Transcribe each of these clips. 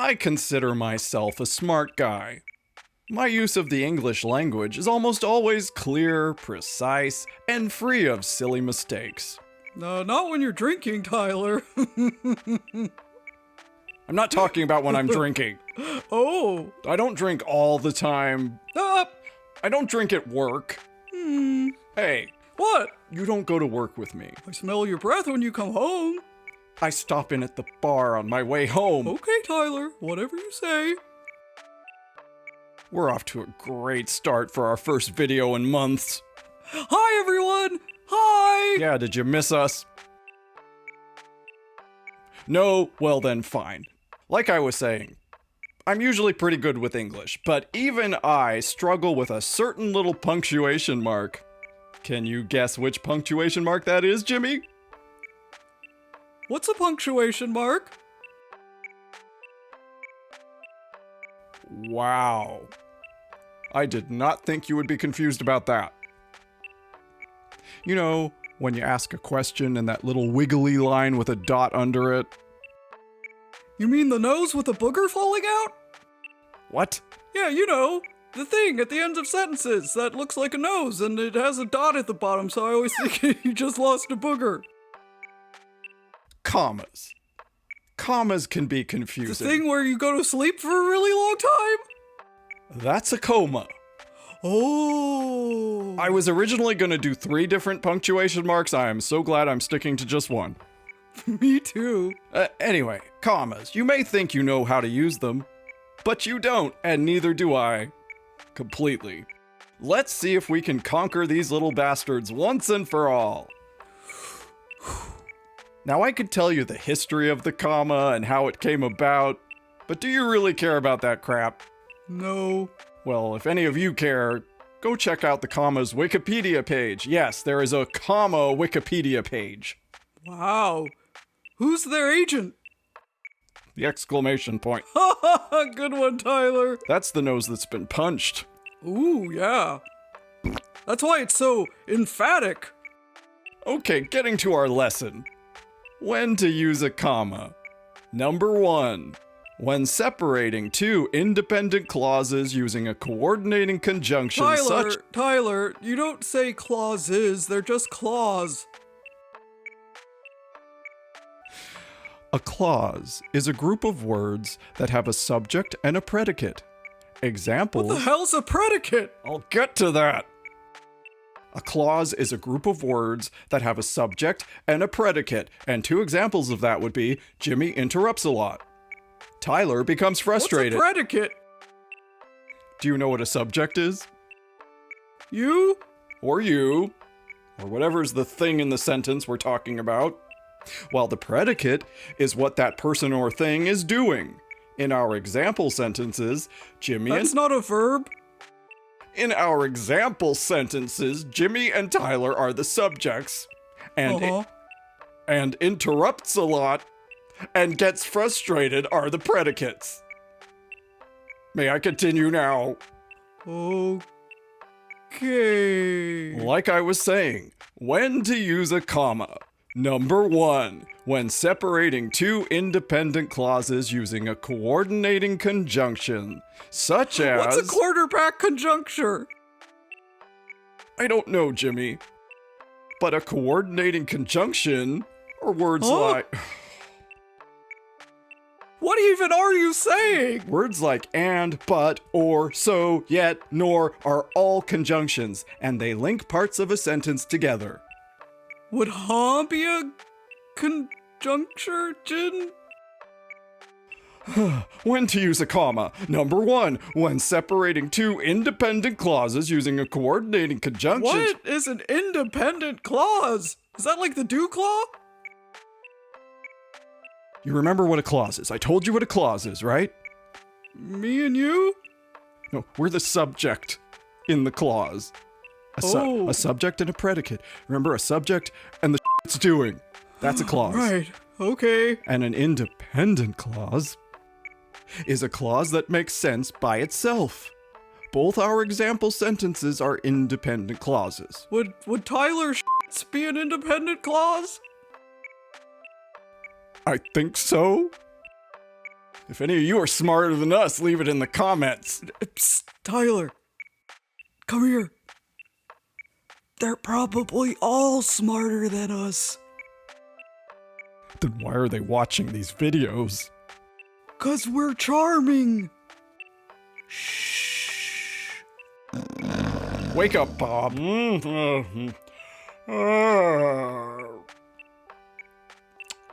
I consider myself a smart guy. My use of the English language is almost always clear, precise, and free of silly mistakes. Not when you're drinking, Tyler. I'm not talking about when I'm drinking. Oh. I don't drink all the time. I don't drink at work. Hey. What? You don't go to work with me. I smell your breath when you come home. I stop in at the bar on my way home. Okay, Tyler, whatever you say. We're off to a great start for our first video in months. Hi, everyone! Hi! Yeah, did you miss us? No? Well then, fine. Like I was saying, I'm usually pretty good with English, but even I struggle with a certain little punctuation mark. Can you guess which punctuation mark that is, Jimmy? What's a punctuation mark? Wow. I did not think you would be confused about that. You know, when you ask a question and that little wiggly line with a dot under it. You mean the nose with a booger falling out? What? Yeah, you know, the thing at the ends of sentences that looks like a nose and it has a dot at the bottom, so I always think you just lost a booger. Commas. Commas can be confusing. The thing where you go to sleep for a really long time? That's a comma. Oh. I was originally going to do 3 different punctuation marks. I am so glad I'm sticking to just one. Me too. Anyway, commas. You may think you know how to use them, but you don't, and neither do I. Completely. Let's see if we can conquer these little bastards once and for all. Now, I could tell you the history of the comma and how it came about, but do you really care about that crap? No. Well, if any of you care, go check out the comma's Wikipedia page. Yes, there is a comma Wikipedia page. Wow. Who's their agent? The exclamation point. Good one, Tyler. That's the nose that's been punched. Ooh, yeah. That's why it's so emphatic. Okay, getting to our lesson. When to use a comma. Number 1. When separating 2 independent clauses using a coordinating conjunction Tyler, you don't say clauses, they're just claws. A clause is a group of words that have a subject and a predicate. Examples... What the hell's a predicate? I'll get to that. A clause is a group of words that have a subject and a predicate, and 2 examples of that would be Jimmy interrupts a lot. Tyler becomes frustrated. What's a predicate? Do you know what a subject is? You? Or you. Or whatever's the thing in the sentence we're talking about. While the predicate is what that person or thing is doing. In our example sentences, That's not a verb. In our example sentences, Jimmy and Tyler are the subjects. And interrupts a lot and gets frustrated are the predicates. May I continue now? Okay. Like I was saying, when to use a comma. Number 1, when separating 2 independent clauses using a coordinating conjunction, such as... What's a quarterback conjuncture? I don't know, Jimmy. But a coordinating conjunction are words like... What even are you saying? Words like and, but, or, so, yet, nor are all conjunctions, and they link parts of a sentence together. Would be a conjunction? When to use a comma. Number 1, when separating 2 independent clauses using a coordinating conjunction. What is an independent clause? Is that like the DEWCLAW? You remember what a clause is. I told you what a clause is, right? Me and you? No, we're the subject in the clause. A subject and a predicate. Remember, a subject and the it's doing. That's a clause. Right, okay. And an independent clause is a clause that makes sense by itself. Both our example sentences are independent clauses. Would Tyler be an independent clause? I think so. If any of you are smarter than us, leave it in the comments. Psst, Tyler. Come here. They're probably all smarter than us. Then why are they watching these videos? 'Cause we're charming. Wake up, Bob.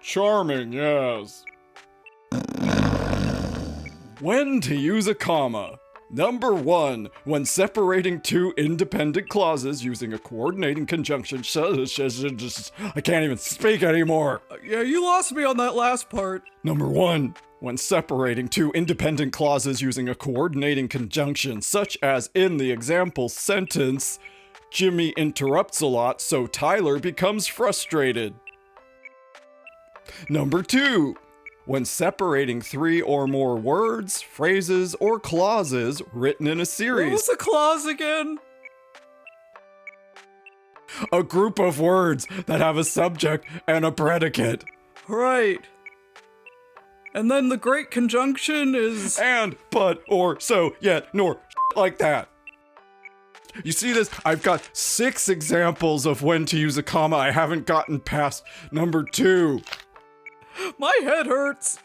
Charming, yes. When to use a comma. Number 1, when separating two independent clauses using a coordinating conjunction. I can't even speak anymore. Yeah, you lost me on that last part. Number 1, when separating two independent clauses using a coordinating conjunction, such as in the example sentence, Jimmy interrupts a lot, so Tyler becomes frustrated. Number 2, when separating 3 or more words, phrases, or clauses written in a What series. was the clause again? A group of words that have a subject and a predicate. Right. And then the great conjunction is... And, but, or, so, yet, nor, like that. You see this? I've got 6 examples of when to use a comma. I haven't gotten past number 2. My head hurts.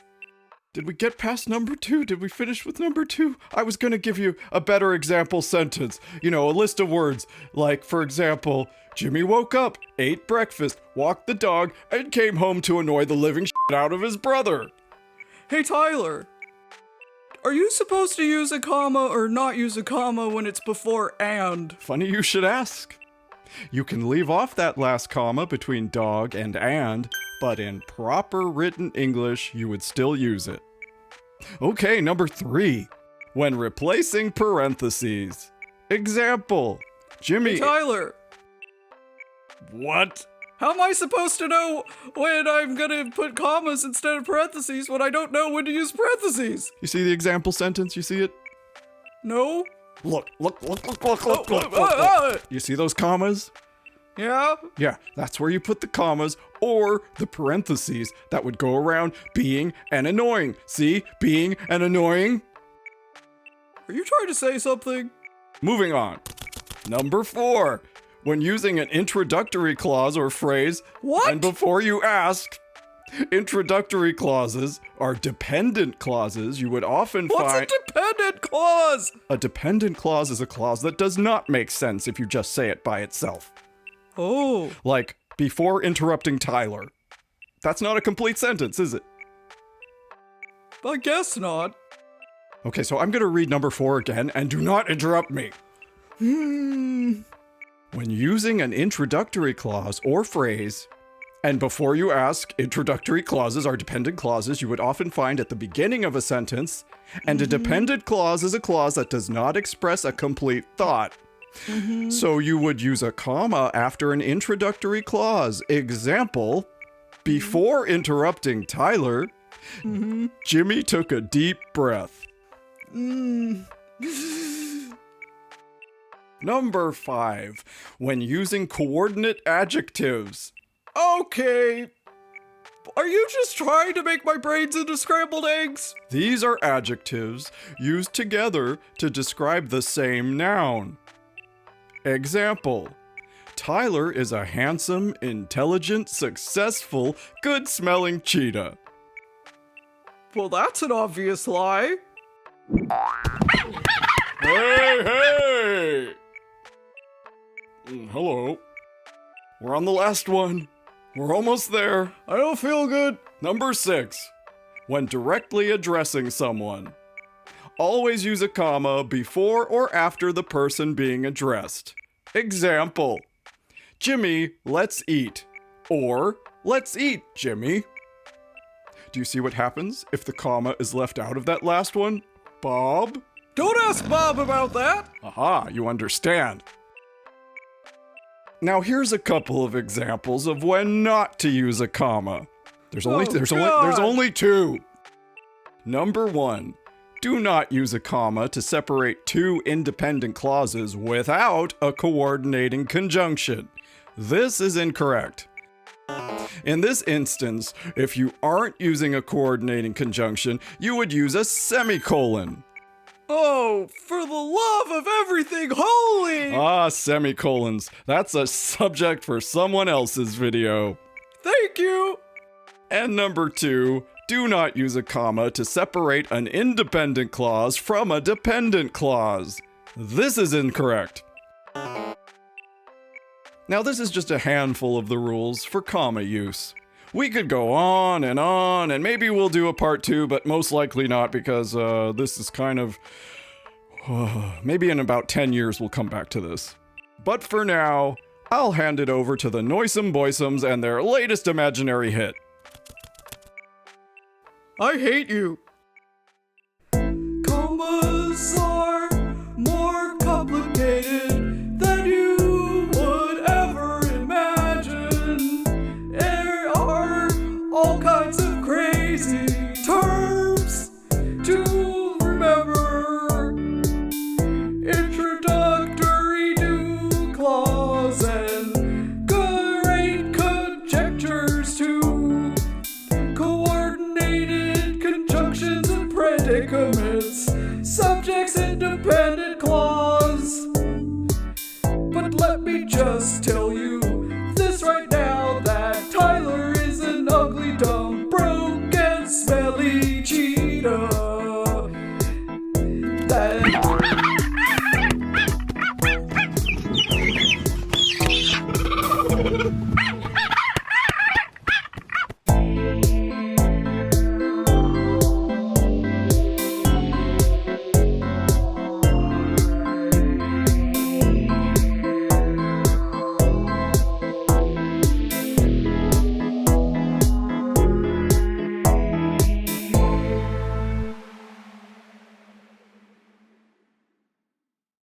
Did we get past number 2? Did we finish with number 2? I was gonna give you a better example sentence. You know, a list of words. Like, for example, Jimmy woke up, ate breakfast, walked the dog, and came home to annoy the living shit out of his brother. Hey, Tyler. Are you supposed to use a comma or not use a comma when it's before and? Funny you should ask. You can leave off that last comma between dog and, but in proper written English, you would still use it. Okay, number 3. When replacing parentheses. Example, Jimmy... Hey, Tyler. What? How am I supposed to know when I'm gonna put commas instead of parentheses when I don't know when to use parentheses? You see the example sentence? You see it? No? Look. You see those commas? Yeah? Yeah, that's where you put the commas or the parentheses that would go around being and annoying. See? Being and annoying. Are you trying to say something? Moving on. Number 4. When using an introductory clause or phrase, What? and before you ask, introductory clauses are dependent clauses you would often What's find... a dependent clause? A dependent clause is a clause that does not make sense if you just say it by itself. Oh. Like, before interrupting Tyler. That's not a complete sentence, is it? I guess not. Okay, so I'm gonna read number 4 again, and do not interrupt me. When using an introductory clause or phrase, and before you ask, introductory clauses are dependent clauses you would often find at the beginning of a sentence, and a dependent clause is a clause that does not express a complete thought. So you would use a comma after an introductory clause. Example, before interrupting Tyler, Jimmy took a deep breath. Number 5, when using coordinate adjectives. Okay. Are you just trying to make my brains into scrambled eggs? These are adjectives used together to describe the same noun. Example, Tyler is a handsome, intelligent, successful, good-smelling cheetah. Well, that's an obvious lie. Hey! Hello. We're on the last one. We're almost there. I don't feel good. Number 6. When directly addressing someone. Always use a comma before or after the person being addressed. Example, Jimmy, let's eat. Or, let's eat, Jimmy. Do you see what happens if the comma is left out of that last one? Bob? Don't ask Bob about that. Aha, you understand. Now here's a couple of examples of when not to use a comma. There's only 2. Number 1. Do not use a comma to separate 2 independent clauses without a coordinating conjunction. This is incorrect. In this instance, if you aren't using a coordinating conjunction, you would use a semicolon. Oh, for the love of everything holy! Ah, semicolons. That's a subject for someone else's video. Thank you! And number 2, do not use a comma to separate an independent clause from a dependent clause. This is incorrect. Now, this is just a handful of the rules for comma use. We could go on, and maybe we'll do a part 2, but most likely not because this is kind of... maybe in about 10 years we'll come back to this. But for now, I'll hand it over to the Noisome Boysomes and their latest imaginary hit. I hate you. Commas are more complicated than you would ever imagine. There are all kinds of crazy terms to remember. Introductory DEWCLAWS and great conjectures too. Coordinated conjunctions and predicaments. Subjects independent clause. But let me just tell